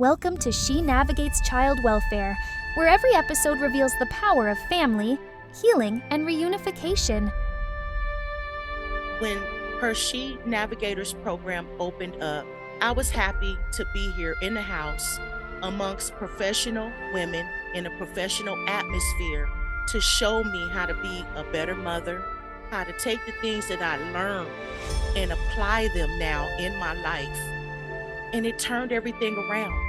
Welcome to SHE Navigates Child Welfare, where every episode reveals the power of family, healing, and reunification. When her SHE Navigators program opened up, I was happy to be here in the house amongst professional women in a professional atmosphere to show me how to be a better mother, how to take the things that I learned and apply them now in my life. And it turned everything around.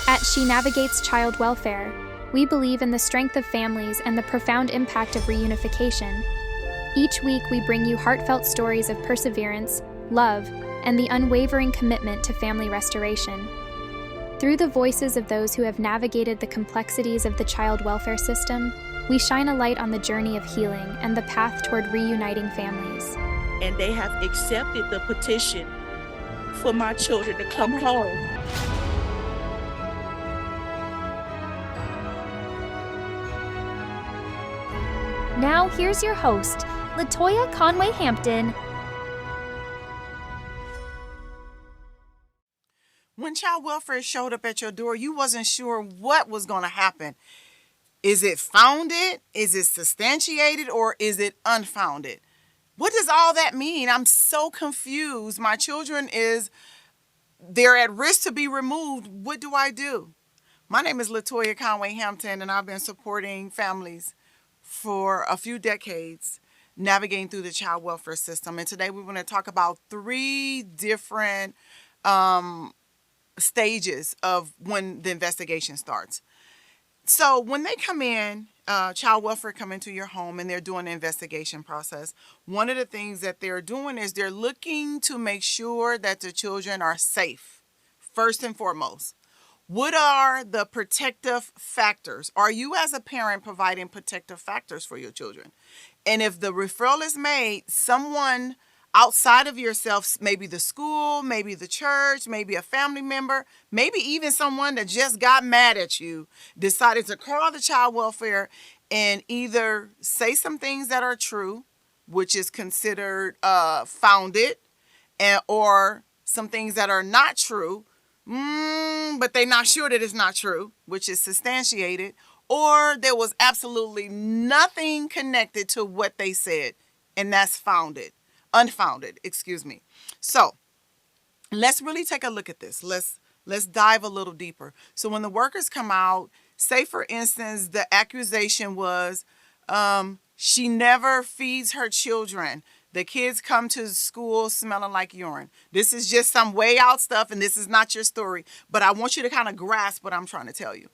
At SHE Navigates Child Welfare, we believe in the strength of families and the profound impact of reunification. Each week, we bring you heartfelt stories of perseverance, love, and the unwavering commitment to family restoration. Through the voices of those who have navigated the complexities of the child welfare system, we shine a light on the journey of healing and the path toward reuniting families. And they have accepted the petition for my children to come home. Now, here's your host, LaToya Conway-Hampton. When child welfare showed up at your door, you wasn't sure what was going to happen. Is it founded? Is it substantiated? Or is it unfounded? What does all that mean? I'm so confused. My children they're at risk to be removed. What do I do? My name is LaToya Conway-Hampton, and I've been supporting families for a few decades, navigating through the child welfare system. And today we're going to talk about 3 different stages of when the investigation starts. So when they come in, child welfare come into your home and they're doing the investigation process, one of the things that they're doing is they're looking to make sure that the children are safe, first and foremost. What are the protective factors? Are you as a parent providing protective factors for your children? And if the referral is made, someone outside of yourself, maybe the school, maybe the church, maybe a family member, maybe even someone that just got mad at you, decided to call the child welfare and either say some things that are true, which is considered founded, or some things that are not true, but they're not sure that it's not true, which is substantiated, or there was absolutely nothing connected to what they said, and that's unfounded. So let's really take a look at this. Let's dive a little deeper. So when the workers come out, say for instance, the accusation was she never feeds her children. The kids come to school smelling like urine. This is just some way out stuff, and this is not your story, but I want you to kind of grasp what I'm trying to tell you.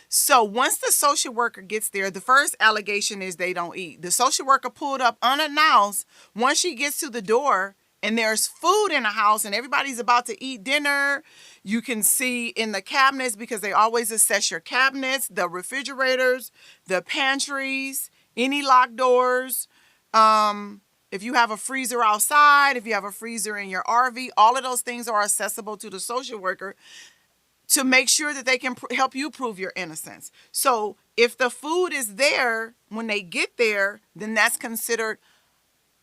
So once the social worker gets there, the first allegation is they don't eat. The social worker pulled up unannounced. Once she gets to the door and there's food in the house and everybody's about to eat dinner, you can see in the cabinets, because they always assess your cabinets, the refrigerators, the pantries, any locked doors. If you have a freezer outside, if you have a freezer in your RV, all of those things are accessible to the social worker to make sure that they can help you prove your innocence. So if the food is there when they get there, then that's considered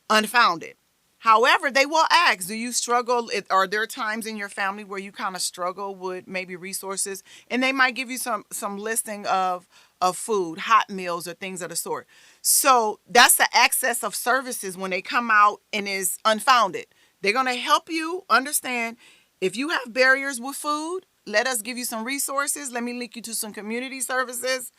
unfounded. However, they will ask, do you struggle? Are there times in your family where you kind of struggle with maybe resources? And they might give you some listing of food, hot meals, or things of the sort. So that's the access of services when they come out and is unfounded. They're going to help you understand if you have barriers with food. Let us give you some resources. Let me link you to some community services.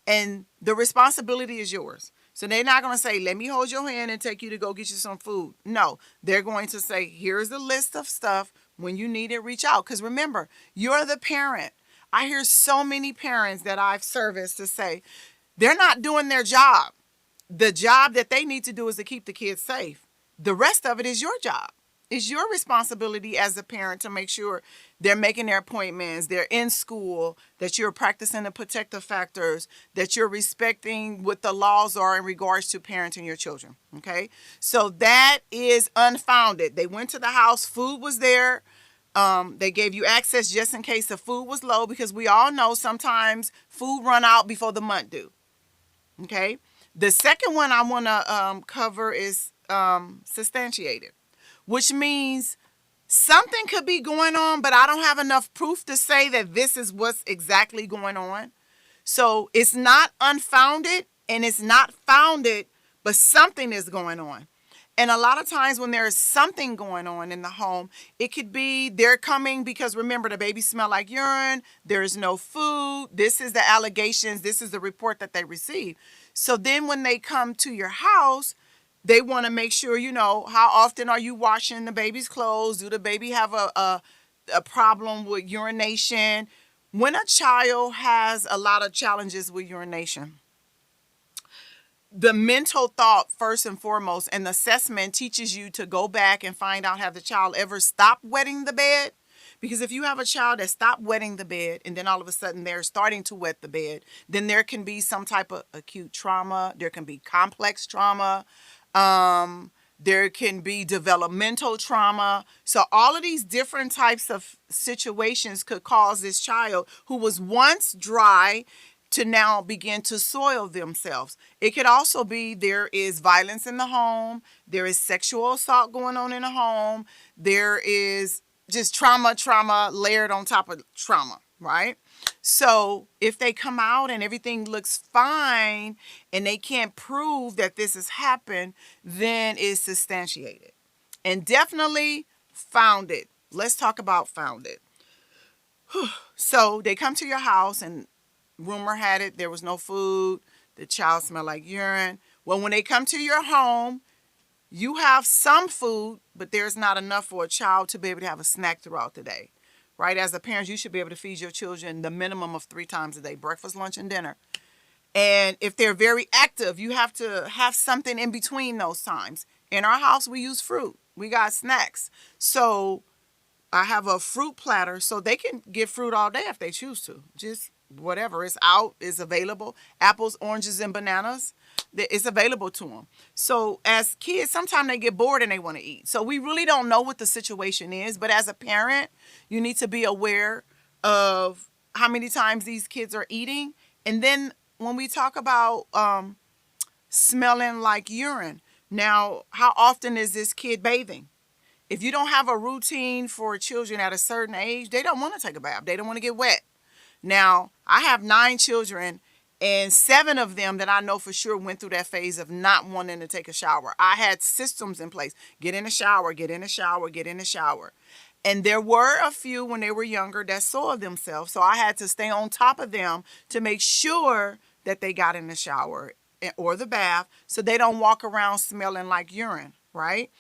And the responsibility is yours. So they're not going to say, let me hold your hand and take you to go get you some food. No, they're going to say, here's the list of stuff. When you need it, reach out. Because remember, you're the parent. I hear so many parents that I've serviced to say, they're not doing their job. The job that they need to do is to keep the kids safe. The rest of it is your job. It's your responsibility as a parent to make sure they're making their appointments, they're in school, that you're practicing the protective factors, that you're respecting what the laws are in regards to parenting your children, okay? So that is unfounded. They went to the house, food was there. They gave you access just in case the food was low, because we all know sometimes food run out before the month due, okay? The second one I want to cover is substantiated, which means Something could be going on, but I don't have enough proof to say that this is what's exactly going on. So it's not unfounded and it's not founded, but something is going on. And a lot of times when there is something going on in the home, it could be they're coming because, remember, the baby smell like urine, there is no food. This is the allegations. This is the report that they received. So then when they come to your house, they want to make sure, how often are you washing the baby's clothes? Do the baby have a problem with urination? When a child has a lot of challenges with urination, the mental thought, first and foremost, and the assessment teaches you to go back and find out, have the child ever stopped wetting the bed? Because if you have a child that stopped wetting the bed and then all of a sudden they're starting to wet the bed, then there can be some type of acute trauma. There can be complex trauma. There can be developmental trauma. So all of these different types of situations could cause this child who was once dry to now begin to soil themselves. It could also be there is violence in the home. There is sexual assault going on in the home. There is just trauma layered on top of trauma, right? So if they come out and everything looks fine and they can't prove that this has happened, then it's substantiated. And definitely founded. Let's talk about founded. So they come to your house and rumor had it there was no food. The child smelled like urine. Well, when they come to your home, you have some food, but there's not enough for a child to be able to have a snack throughout the day, right? As a parent, you should be able to feed your children the minimum of 3 times a day, breakfast, lunch, and dinner. And if they're very active, you have to have something in between those times. In our house, we use fruit. We got snacks. So I have a fruit platter, so they can get fruit all day if they choose to. Just whatever is out is available. Apples, oranges, and bananas, it's available to them. So as kids, sometimes they get bored and they want to eat. So we really don't know what the situation is. But as a parent, you need to be aware of how many times these kids are eating. And then when we talk about smelling like urine, now, how often is this kid bathing? If you don't have a routine for children at a certain age, they don't want to take a bath. They don't want to get wet. Now, I have 9 children, and 7 of them that I know for sure went through that phase of not wanting to take a shower. I had systems in place. Get in the shower, get in the shower, get in the shower. And there were a few when they were younger that soiled themselves. So I had to stay on top of them to make sure that they got in the shower or the bath so they don't walk around smelling like urine, right?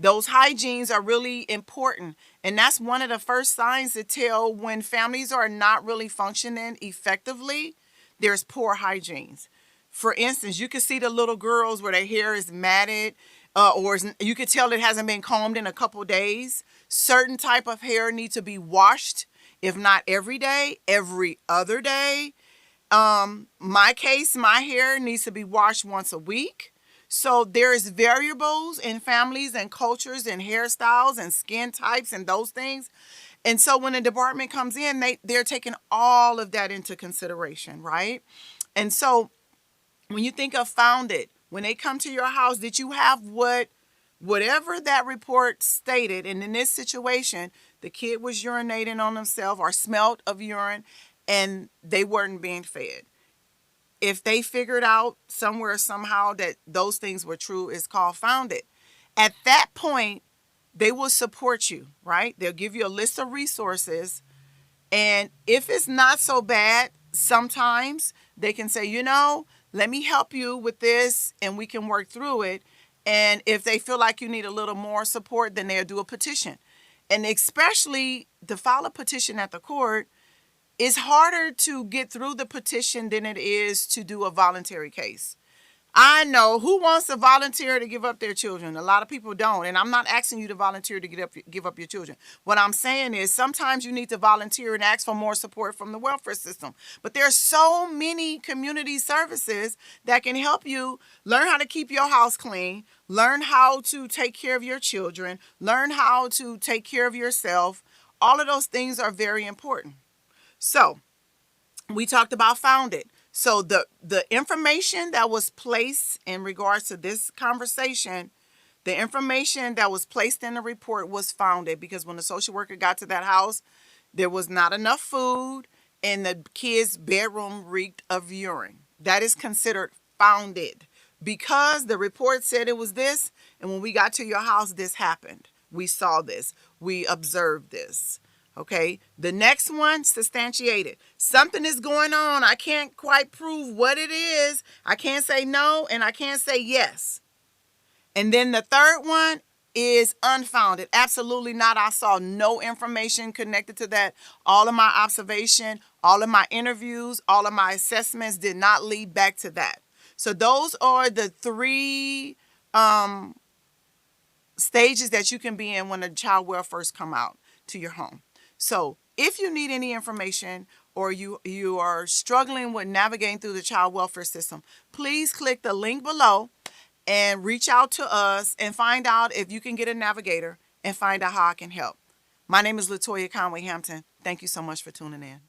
Those hygienes are really important. And that's one of the first signs to tell when families are not really functioning effectively. There's poor hygienes. For instance, you can see the little girls where their hair is matted, or you can tell it hasn't been combed in a couple days. Certain type of hair needs to be washed, if not every day, every other day. My case, my hair needs to be washed once a week. So there's variables in families and cultures and hairstyles and skin types and those things. And so when the department comes in, they're taking all of that into consideration, right? And so when you think of founded, when they come to your house, did you have whatever that report stated? And in this situation, the kid was urinating on themselves or smelled of urine and they weren't being fed. If they figured out somewhere, somehow that those things were true, it's called founded. At that point, they will support you, right? They'll give you a list of resources. And if it's not so bad, sometimes they can say, let me help you with this and we can work through it. And if they feel like you need a little more support, then they'll do a petition. And especially to file a petition at the court, it's harder to get through the petition than it is to do a voluntary case. I know who wants to volunteer to give up their children. A lot of people don't. And I'm not asking you to volunteer to give up your children. What I'm saying is sometimes you need to volunteer and ask for more support from the welfare system. But there are so many community services that can help you learn how to keep your house clean, learn how to take care of your children, learn how to take care of yourself. All of those things are very important. So we talked about founded. So the information that was placed in regards to this conversation, The information that was placed in the report was founded because when the social worker got to that house, there was not enough food and the kid's bedroom reeked of urine. That is considered founded because the report said it was this, and when we got to your house, this happened. We saw this. We observed this. Okay, the next one, substantiated. Something is going on. I can't quite prove what it is. I can't say no and I can't say yes. And then the third one is unfounded. Absolutely not. I saw no information connected to that. All of my observation, all of my interviews, all of my assessments did not lead back to that. So those are the three stages that you can be in when a child welfare first come out to your home. So if you need any information or you are struggling with navigating through the child welfare system, please click the link below and reach out to us and find out if you can get a navigator and find out how I can help. My name is Latoya Conway Hampton. Thank you so much for tuning in.